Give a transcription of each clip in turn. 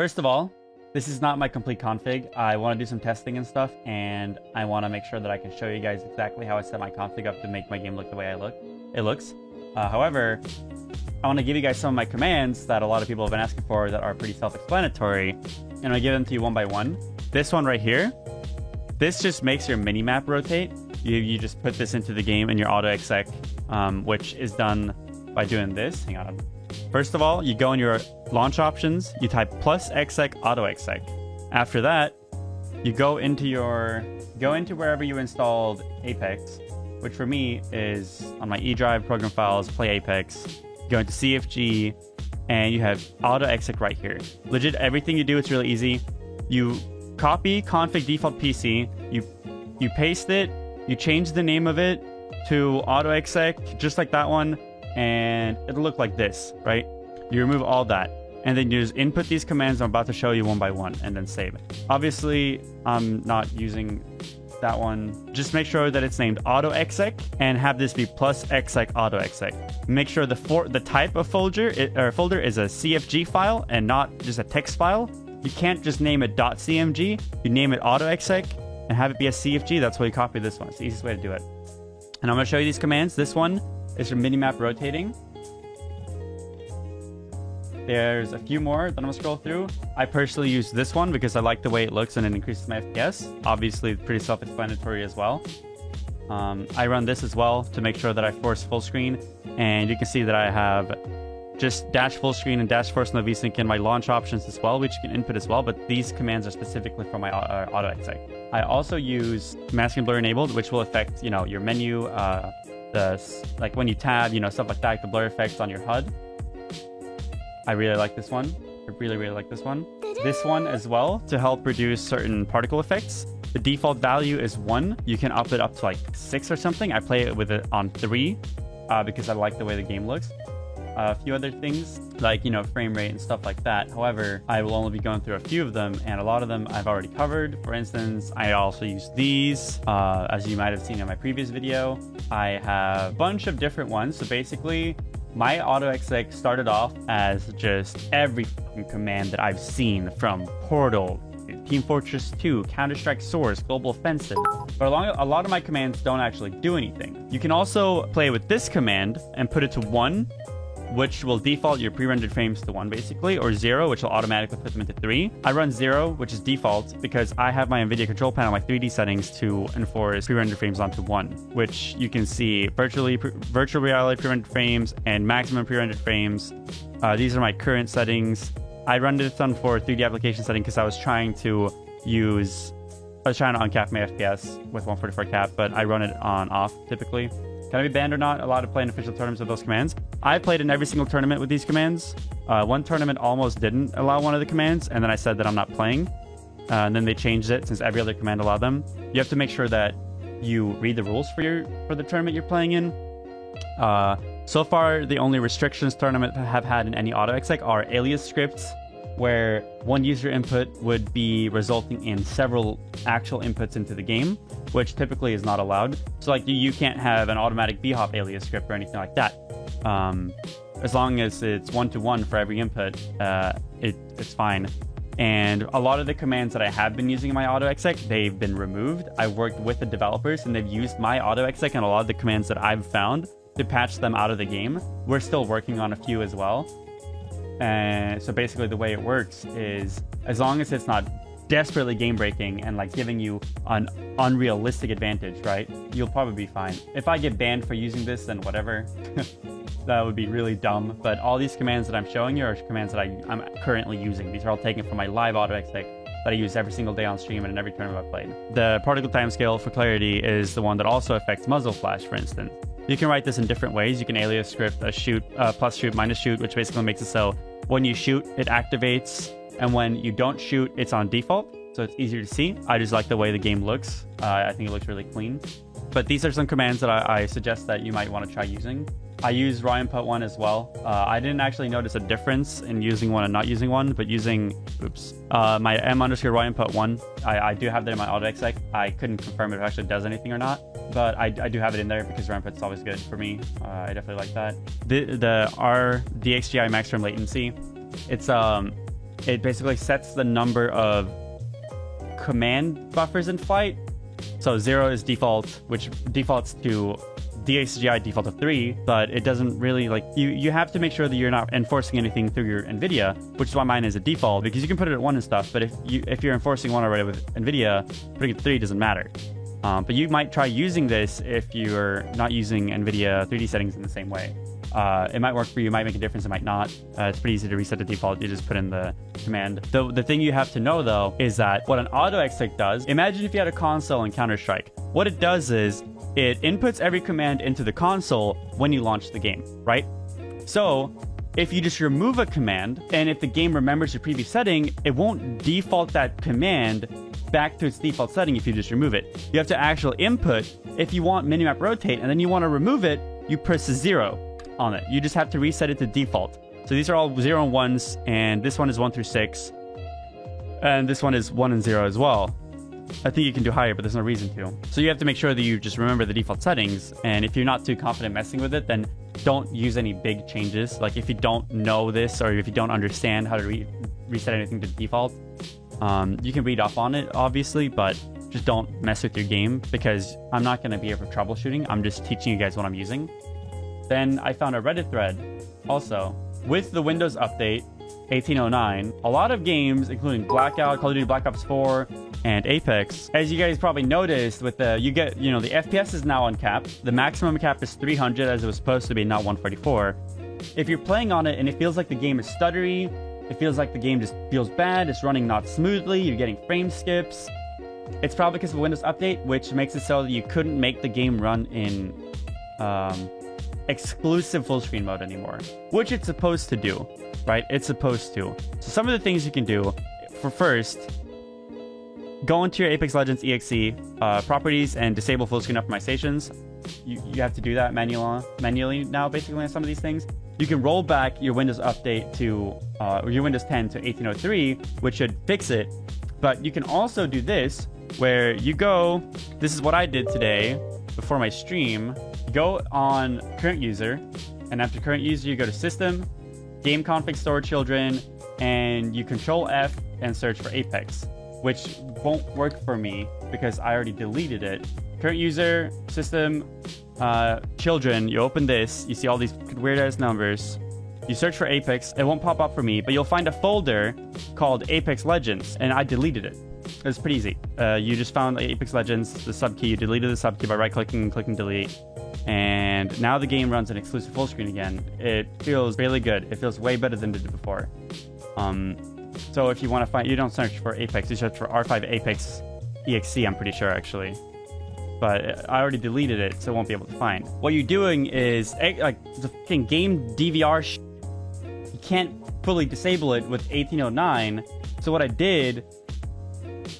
First of all, this is not my complete config. I want to do some testing and stuff, and I want to make sure that I can show you guys exactly how I set my config up to make my game look the way it looks. However, I want to give you guys some of my commands that a lot of people have been asking for that are pretty self-explanatory, and I'll give them to you one by one. This one right here, this just makes your minimap rotate. You just put this into the game in your AutoExec, which is done by doing this. Hang on. First of all, you go in your launch options, you type +exec AutoExec. After that, you go into wherever you installed Apex, which for me is on my E drive, program files, play Apex. Go into CFG, and you have AutoExec right here. Legit, everything you do, it's really easy. You copy config default PC, you paste it, you change the name of it to AutoExec, just like that one, and it'll look like this, right? You remove all that, and then you just input these commands I'm about to show you one by one, and then save. Obviously, I'm not using that one. Just make sure that it's named AutoExec and have this be +exec AutoExec. Make sure the type of folder is a CFG file and not just a text file. You can't just name it .cmg. You name it AutoExec and have it be a CFG. That's why you copy this one. It's the easiest way to do it. And I'm going to show you these commands. This one is for minimap rotating. There's a few more that I'm going to scroll through. I personally use this one because I like the way it looks and it increases my FPS. Obviously, pretty self-explanatory as well. I run this as well to make sure that I force full screen. And you can see that I have just dash full screen and dash force no VSync in my launch options as well, which you can input as well. But these commands are specifically for my AutoExec. I also use mask and blur enabled, which will affect, your menu, like when you tab, stuff like that, the blur effects on your HUD. I really like this one. I really, really like this one. This one as well to help reduce certain particle effects. The default value is 1. You can up it up to like 6 or something. I play it with it on 3 because I like the way the game looks. A few other things like, frame rate and stuff like that. However, I will only be going through a few of them, and a lot of them I've already covered. For instance, I also use these, as you might have seen in my previous video. I have a bunch of different ones. So basically, my AutoExec started off as just every fucking command that I've seen from Portal, Team Fortress 2, Counter-Strike Source, Global Offensive. But a lot of my commands don't actually do anything. You can also play with this command and put it to 1, which will default your pre-rendered frames to 1 basically, or 0, which will automatically put them into 3. I run 0, which is default, because I have my NVIDIA control panel, my 3D settings to enforce pre-rendered frames onto 1, which you can see virtual reality pre-rendered frames and maximum pre-rendered frames. These are my current settings. I run this on for 3D application setting because I was trying to uncap my FPS with 144 cap, but I run it on off typically. Can I be banned or not? Allowed to play in official tournaments with those commands. I played in every single tournament with these commands. One tournament almost didn't allow one of the commands, and then I said that I'm not playing. And then they changed it since every other command allowed them. You have to make sure that you read the rules for the tournament you're playing in. So far, the only restrictions tournament have had in any AutoExec are alias scripts, where one user input would be resulting in several actual inputs into the game, which typically is not allowed. So like you can't have an automatic bhop alias script or anything like that. As long as it's 1-to-1 for every input, it's fine. And a lot of the commands that I have been using in my AutoExec, they've been removed. I've worked with the developers and they've used my AutoExec and a lot of the commands that I've found to patch them out of the game. We're still working on a few as well. And so basically the way it works is, as long as it's not desperately game breaking and like giving you an unrealistic advantage, right, you'll probably be fine. If I get banned for using this, then whatever. That would be really dumb. But all these commands that I'm showing you are commands that I'm currently using. These are all taken from my live AutoExec that I use every single day on stream and in every tournament I've played. The particle timescale, for clarity, is the one that also affects muzzle flash, for instance. You can write this in different ways. You can alias script a shoot, plus shoot, minus shoot, which basically makes it so when you shoot, it activates, and when you don't shoot, it's on default, so it's easier to see. I just like the way the game looks. I think it looks really clean. But these are some commands that I suggest that you might want to try using. I use raw input 1 as well. I didn't actually notice a difference in using one and not using one, but using, my m_raw input 1, I do have that in my AutoExec. I couldn't confirm if it actually does anything or not, but I do have it in there because raw input is always good for me. I definitely like that. The RDXGI max frame latency, it's it basically sets the number of command buffers in flight. So 0 is default, which defaults to DXGI default of 3, but it doesn't really, like, you have to make sure that you're not enforcing anything through your NVIDIA, which is why mine is a default, because you can put it at 1 and stuff, but if you're enforcing 1 already with NVIDIA, putting it at 3 doesn't matter. But you might try using this if you're not using NVIDIA 3D settings in the same way. It might work for you, it might make a difference, it might not. It's pretty easy to reset the default. You just put in the command. The thing you have to know, though, is that what an auto exec does, imagine if you had a console in Counter-Strike. What it does is it inputs every command into the console when you launch the game, right? So if you just remove a command, and if the game remembers your previous setting, it won't default that command back to its default setting if you just remove it. You have to actually input. If you want minimap rotate and then you want to remove it, you press 0 on it. You just have to reset it to default. So these are all 0 and 1s, and this one is 1 through 6. And this one is 1 and 0 as well. I think you can do higher, but there's no reason to. So you have to make sure that you just remember the default settings, and if you're not too confident messing with it, then don't use any big changes. Like if you don't know this, or if you don't understand how to reset anything to default, you can read up on it, obviously, but just don't mess with your game, because I'm not going to be here for troubleshooting. I'm just teaching you guys what I'm using. Then I found a Reddit thread also. With the Windows update 1809, a lot of games, including Blackout, Call of Duty Black Ops 4, and Apex, as you guys probably noticed, with the the FPS is now uncapped. The maximum cap is 300 as it was supposed to be, not 144. If you're playing on it and it feels like the game is stuttery, it feels like the game just feels bad, it's running not smoothly, you're getting frame skips, it's probably because of the Windows update, which makes it so that you couldn't make the game run in exclusive full screen mode anymore, which it's supposed to do, right? It's supposed to. So some of the things you can do, for first, go into your Apex Legends EXE properties and disable full screen optimizations. You have to do that manually now, basically, on some of these things. You can roll back your Windows update to your Windows 10 to 1803, which should fix it. But you can also do this, where you go, this is what I did today before my stream. Go on current user, and after current user, you go to system, game config store children, and you control F and search for Apex, which won't work for me because I already deleted it. Current user, system, children, you open this, you see all these weird ass numbers, you search for Apex, it won't pop up for me, but you'll find a folder called Apex Legends, and I deleted it. It's pretty easy. You just found Apex Legends, the subkey, you deleted the subkey by right-clicking and clicking delete, and now the game runs an exclusive full screen again. It feels really good. It feels way better than it did before. So if you want to find, you don't search for Apex, you search for R5 Apex EXE, I'm pretty sure, actually. But I already deleted it, so it won't be able to find. What you're doing is, like, the fucking game DVR you can't fully disable it with 1809. So what I did,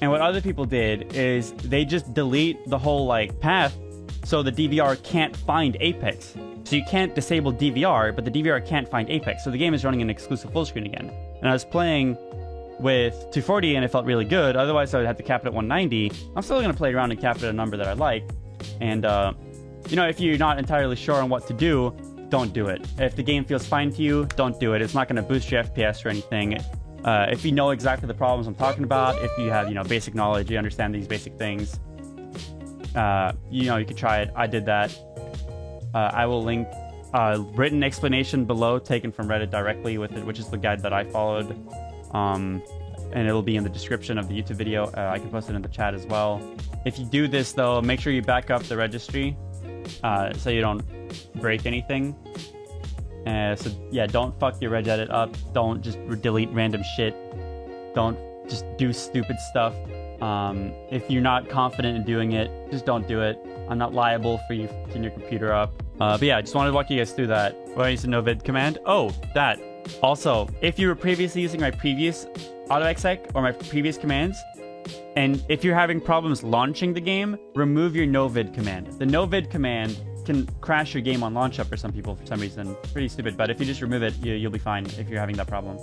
and what other people did, is they just delete the whole, like, path so the DVR can't find Apex. So you can't disable DVR, but the DVR can't find Apex. So the game is running an exclusive full screen again. And I was playing with 240 and it felt really good. Otherwise, I would have to cap it at 190. I'm still going to play around and cap it at a number that I like. And, if you're not entirely sure on what to do, don't do it. If the game feels fine to you, don't do it. It's not going to boost your FPS or anything. If you know exactly the problems I'm talking about, if you have, basic knowledge, you understand these basic things, you can try it. I did that. I will link a written explanation below taken from Reddit directly with it, which is the guide that I followed. And it'll be in the description of the YouTube video. I can post it in the chat as well. If you do this, though, make sure you back up the registry so you don't break anything. So yeah, don't fuck your regedit up. Don't just delete random shit. Don't just do stupid stuff. If you're not confident in doing it, just don't do it. I'm not liable for you fucking your computer up. But yeah, I just wanted to walk you guys through that. Where I use the novid command. Oh, that. Also, if you were previously using my previous autoexec or my previous commands, and if you're having problems launching the game, remove your novid command. The novid command can crash your game on launch up for some people for some reason. Pretty stupid, but if you just remove it, you'll be fine if you're having that problem.